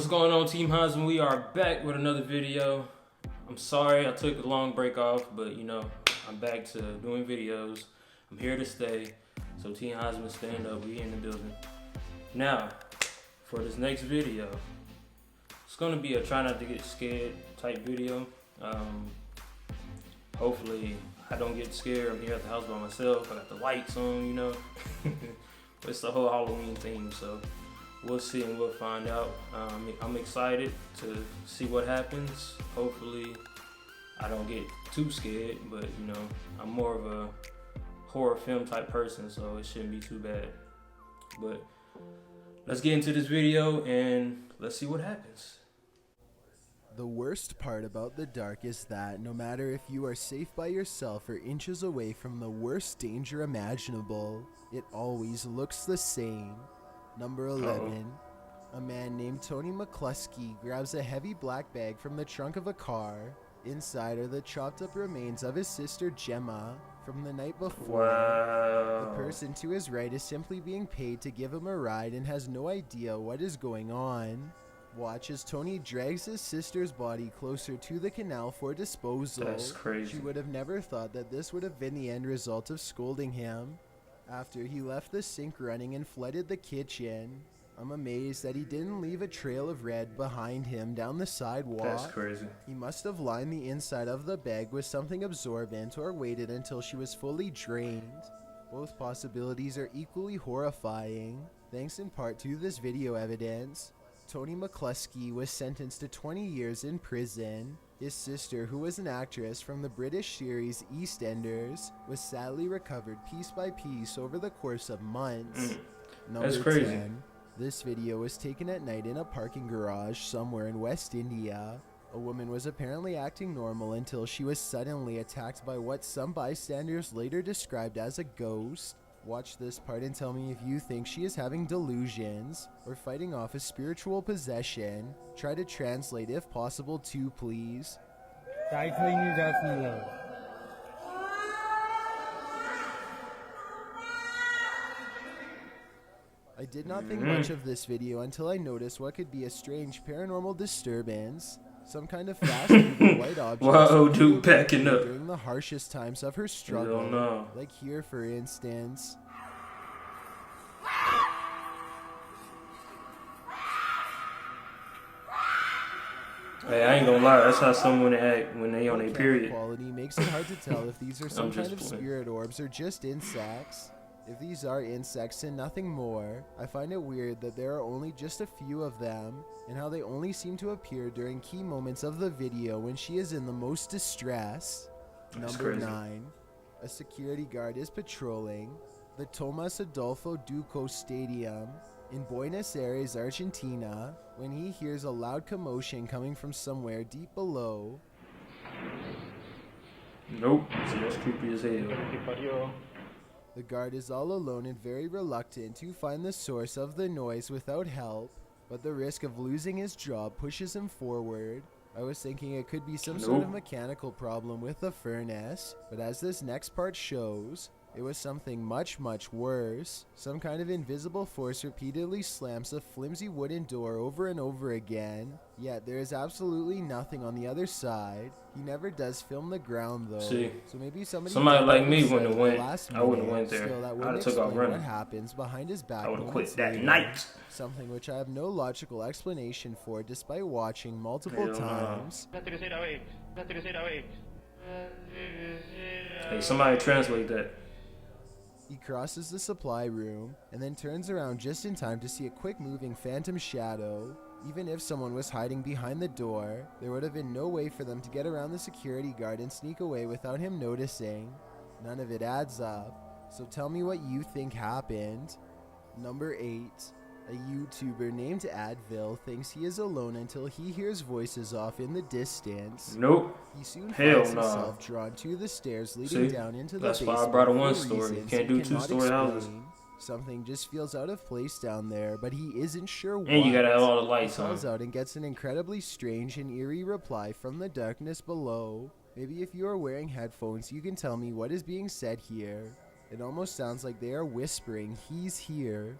going on, Team Hansman? We are back with another video. I'm sorry I took a long break off, but you know, I'm back to doing videos. I'm here to stay. So Team Hansman, stand up. We in the building. Now, for this next video, it's gonna be a try not to get scared type video. Hopefully I don't get scared. I'm here at the house by myself. I got the lights on, you know. It's the whole Halloween theme, so we'll see and we'll find out. I'm excited to see what happens. Hopefully I don't get too scared, but you know, I'm more of a horror film type person, so it shouldn't be too bad. But let's get into this video and let's see what happens. The worst part about the dark is that no matter if you are safe by yourself or inches away from the worst danger imaginable, it always looks the same. Number 11. A man named Tony McCluskey grabs a heavy black bag from the trunk of a car. Inside are the chopped up remains of his sister Gemma from the night before. Wow. The person to his right is simply being paid to give him a ride and has no idea what is going on. Watch as Tony drags his sister's body closer to the canal for disposal. That's crazy. She would have never thought that this would have been the end result of scolding him. After he left the sink running and flooded the kitchen, I'm amazed that he didn't leave a trail of red behind him down the sidewalk. That's crazy. He must have lined the inside of the bag with something absorbent or waited until she was fully drained. Both possibilities are equally horrifying, thanks in part to this video evidence. Tony McCluskey was sentenced to 20 years in prison. His sister, who was an actress from the British series EastEnders, was sadly recovered piece by piece over the course of months. That's crazy. 10. This video was taken at night in a parking garage somewhere in West India. A woman was apparently acting normal until she was suddenly attacked by what some bystanders later described as a ghost. Watch this part and tell me if you think she is having delusions or fighting off a spiritual possession. Try to translate if possible too, please. I did not think much of this video until I noticed what could be a strange paranormal disturbance. Some kind of fast moving white object. Whoa, dude, backing up. During the harshest times of her struggle. No. Like here, for instance. Hey, I ain't gonna lie, that's how someone act when they on their period. Quality makes it hard to tell if these are some kind of playing. spirit orbs or just insects. If these are insects and nothing more, I find it weird that there are only just a few of them, and how they only seem to appear during key moments of the video when she is in the most distress. Number 9. A security guard is patrolling the Tomas Adolfo Duco Stadium in Buenos Aires, Argentina, when he hears a loud commotion coming from somewhere deep below. Nope, see, that's creepy as hell. The guard is all alone and very reluctant to find the source of the noise without help, but the risk of losing his job pushes him forward. I was thinking it could be some sort of mechanical problem with the furnace, but as this next part shows, it was something much, much worse. Some kind of invisible force repeatedly slams a flimsy wooden door over and over again, yet there is absolutely nothing on the other side. He never does film the ground though. See, so maybe somebody like me wouldn't have went. I wouldn't have went there. Still, that I'd wouldn't have took off explain running. what happens behind his back. I would have quit moments that later. night. Something which I have no logical explanation for despite watching multiple times. Hey, somebody translate that. He crosses the supply room and then turns around just in time to see a quick moving phantom shadow. Even if someone was hiding behind the door, there would have been no way for them to get around the security guard and sneak away without him noticing. None of it adds up. So tell me what you think happened. Number 8. A YouTuber named Advil thinks he is alone until he hears voices off in the distance. Nope. He soon Hell finds no. himself drawn to the stairs leading down into the That's basement. why I brought a for one-story. You reasons can't he do cannot two-story houses. explain. Something just feels out of place down there, but he isn't sure what. And you gotta have all the lights He on. calls out and gets an incredibly strange and eerie reply from the darkness below. Maybe if you are wearing headphones, you can tell me what is being said here. It almost sounds like they are whispering, "He's here."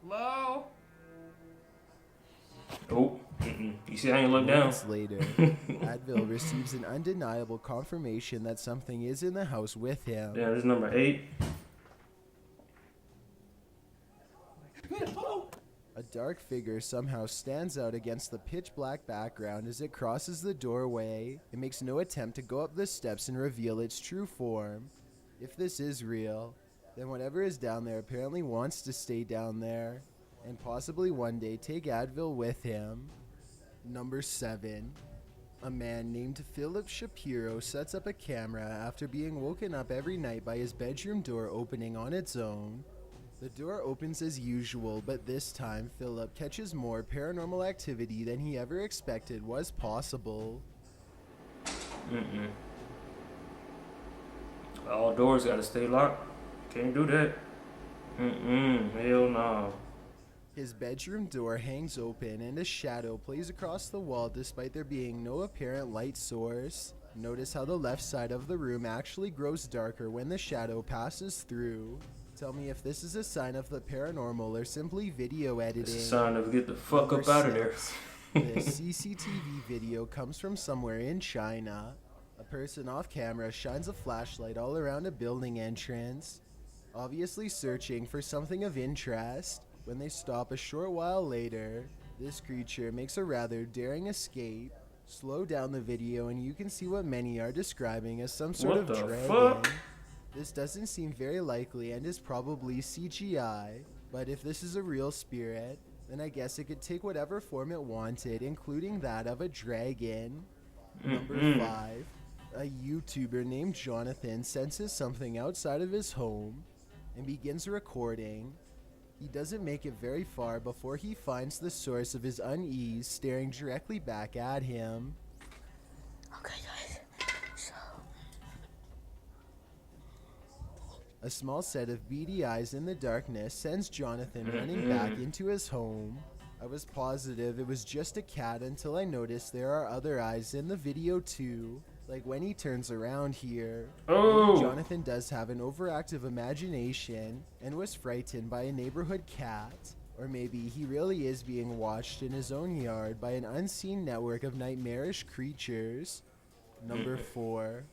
Hello? Oh, you see, I ain't looked down. Moments later, Advil receives an undeniable confirmation that something is in the house with him. Yeah, this is number 8. A dark figure somehow stands out against the pitch black background as it crosses the doorway. It makes no attempt to go up the steps and reveal its true form. If this is real, then whatever is down there apparently wants to stay down there, and possibly one day take Advil with him. Number 7. A man named Philip Shapiro sets up a camera after being woken up every night by his bedroom door opening on its own. The door opens as usual, but this time Philip catches more paranormal activity than he ever expected was possible. All doors gotta stay locked. Can't do that. Hell no. His bedroom door hangs open and a shadow plays across the wall despite there being no apparent light source. Notice how the left side of the room actually grows darker when the shadow passes through. Tell me if this is a sign of the paranormal or simply video editing. It's a sign of get the fuck up out of there. This CCTV video comes from somewhere in China. A person off camera shines a flashlight all around a building entrance, obviously searching for something of interest. When they stop a short while later, this creature makes a rather daring escape. Slow down the video and you can see what many are describing as some sort of dragon. Fuck? This doesn't seem very likely and is probably CGI, but if this is a real spirit, then I guess it could take whatever form it wanted, including that of a dragon. Number 5. A YouTuber named Jonathan senses something outside of his home and begins recording. He doesn't make it very far before he finds the source of his unease staring directly back at him. Okay, guys. So. A small set of beady eyes in the darkness sends Jonathan running back into his home. I was positive it was just a cat until I noticed there are other eyes in the video too. Like when he turns around here. Oh. Jonathan does have an overactive imagination and was frightened by a neighborhood cat. Or maybe he really is being watched in his own yard by an unseen network of nightmarish creatures. Number 4.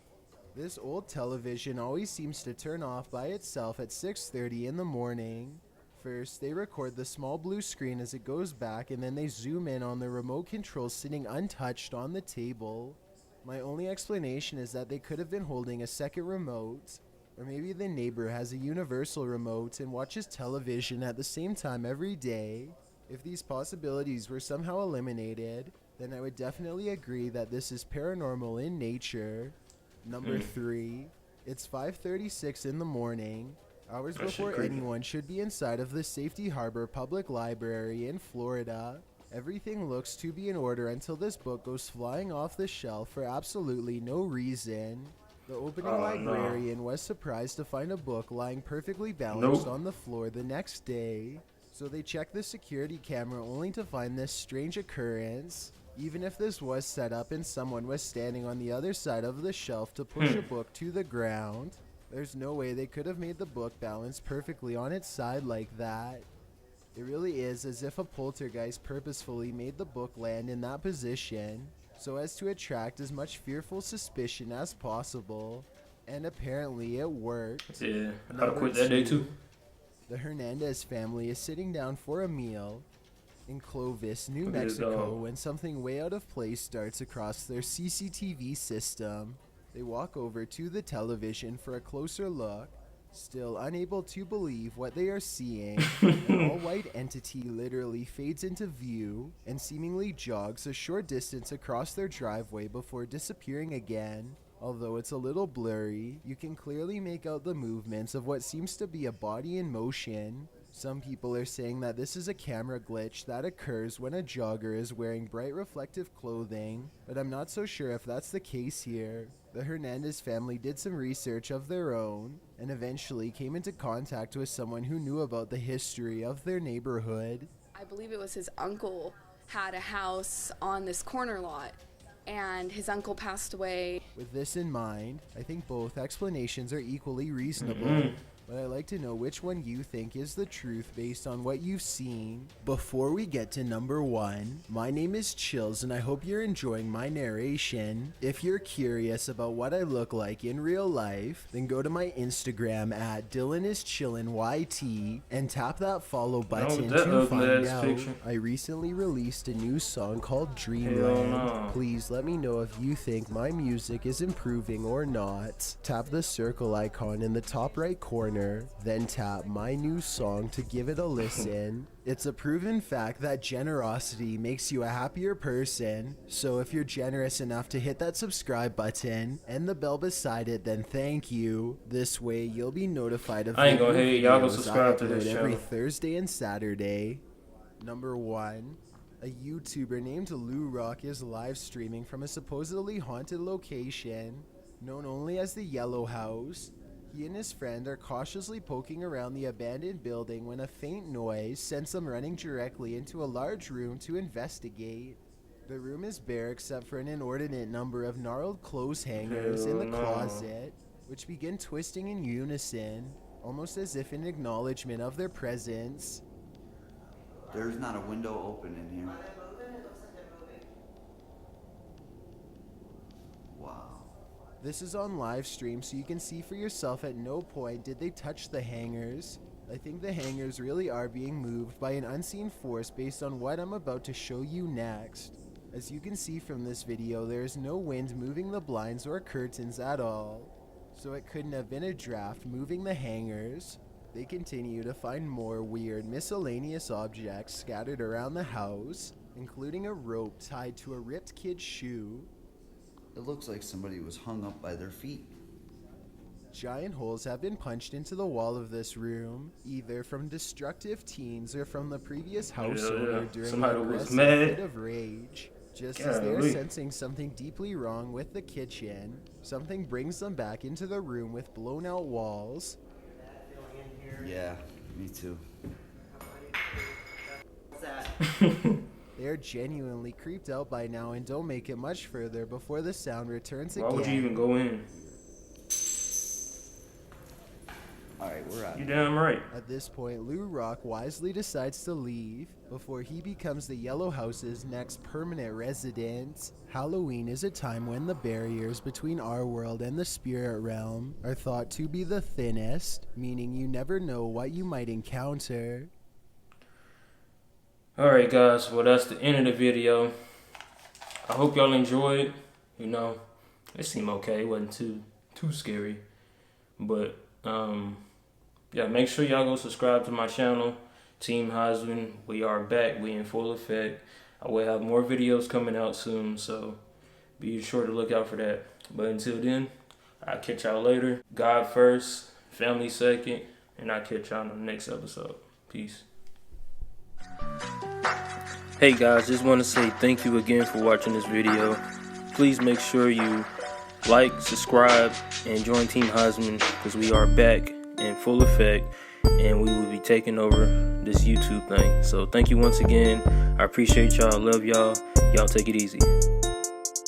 This old television always seems to turn off by itself at 6:30 in the morning. First, they record the small blue screen as it goes back and then they zoom in on the remote control sitting untouched on the table. My only explanation is that they could have been holding a second remote, or maybe the neighbor has a universal remote and watches television at the same time every day. If these possibilities were somehow eliminated, then I would definitely agree that this is paranormal in nature. Number 3. It's 5:36 in the morning, hours before anyone should be inside of the Safety Harbor Public Library in Florida. Everything looks to be in order until this book goes flying off the shelf for absolutely no reason. The opening librarian was surprised to find a book lying perfectly balanced on the floor the next day. So they checked the security camera only to find this strange occurrence. Even if this was set up and someone was standing on the other side of the shelf to push a book to the ground, there's no way they could have made the book balance perfectly on its side like that. It really is as if a poltergeist purposefully made the book land in that position so as to attract as much fearful suspicion as possible. And apparently it worked. Yeah, I'd quit that day too. The Hernandez family is sitting down for a meal in Clovis, New Mexico, when something way out of place starts across their CCTV system. They walk over to the television for a closer look, still unable to believe what they are seeing. An all-white entity literally fades into view and seemingly jogs a short distance across their driveway before disappearing again. Although it's a little blurry, you can clearly make out the movements of what seems to be a body in motion. Some people are saying that this is a camera glitch that occurs when a jogger is wearing bright reflective clothing, but I'm not so sure if that's the case here. The Hernandez family did some research of their own and eventually came into contact with someone who knew about the history of their neighborhood. I believe it was his uncle had a house on this corner lot, and his uncle passed away. With this in mind, I think both explanations are equally reasonable. but I'd like to know which one you think is the truth based on what you've seen. Before we get to number 1, my name is Chills and I hope you're enjoying my narration. If you're curious about what I look like in real life, then go to my Instagram at DylanIsChillinYT and tap that follow button to find out. Picture. I recently released a new song called Dreamland. No. Please let me know if you think my music is improving or not. Tap the circle icon in the top right corner, then tap my new song to give it a listen. It's a proven fact that generosity makes you a happier person, so if you're generous enough to hit that subscribe button and the bell beside it, then thank you. This way you'll be notified of I ain't gonna hate y'all. Go videos subscribe I to this upload every channel. Thursday and Saturday. Number 1. A YouTuber named Lou Rock is live streaming from a supposedly haunted location known only as the Yellow House. He and his friend are cautiously poking around the abandoned building when a faint noise sends them running directly into a large room to investigate. The room is bare except for an inordinate number of gnarled clothes hangers in the closet, which begin twisting in unison, almost as if in acknowledgement of their presence. There's not a window open in here. Wow. This is on live stream, so you can see for yourself. At no point did they touch the hangers. I think the hangers really are being moved by an unseen force based on what I'm about to show you next. As you can see from this video, there is no wind moving the blinds or curtains at all, so it couldn't have been a draft moving the hangers. They continue to find more weird miscellaneous objects scattered around the house, including a rope tied to a ripped kid's shoe. It looks like somebody was hung up by their feet. Giant holes have been punched into the wall of this room, either from destructive teens or from the previous house owner during Somebody an was aggressive mad. fit of rage. Just as they're sensing something deeply wrong with the kitchen, something brings them back into the room with blown out walls. Yeah, me too. They are genuinely creeped out by now and don't make it much further before the sound returns Why again. would you even go in? Alright, we're out. You damn right. At this point, Lou Rock wisely decides to leave before he becomes the Yellow House's next permanent resident. Halloween is a time when the barriers between our world and the spirit realm are thought to be the thinnest, meaning you never know what you might encounter. Alright guys, well that's the end of the video. I hope y'all enjoyed. You know, it seemed okay. It wasn't too scary. But yeah, make sure y'all go subscribe to my channel, Team Heisman. We are back. We in full effect. I will have more videos coming out soon, so be sure to look out for that. But until then, I'll catch y'all later. God first, family second, and I'll catch y'all on the next episode. Peace. Hey guys, just want to say thank you again for watching this video. Please make sure you like, subscribe, and join Team Heisman because we are back in full effect and we will be taking over this YouTube thing. So thank you once again. I appreciate y'all. Love y'all. Y'all take it easy.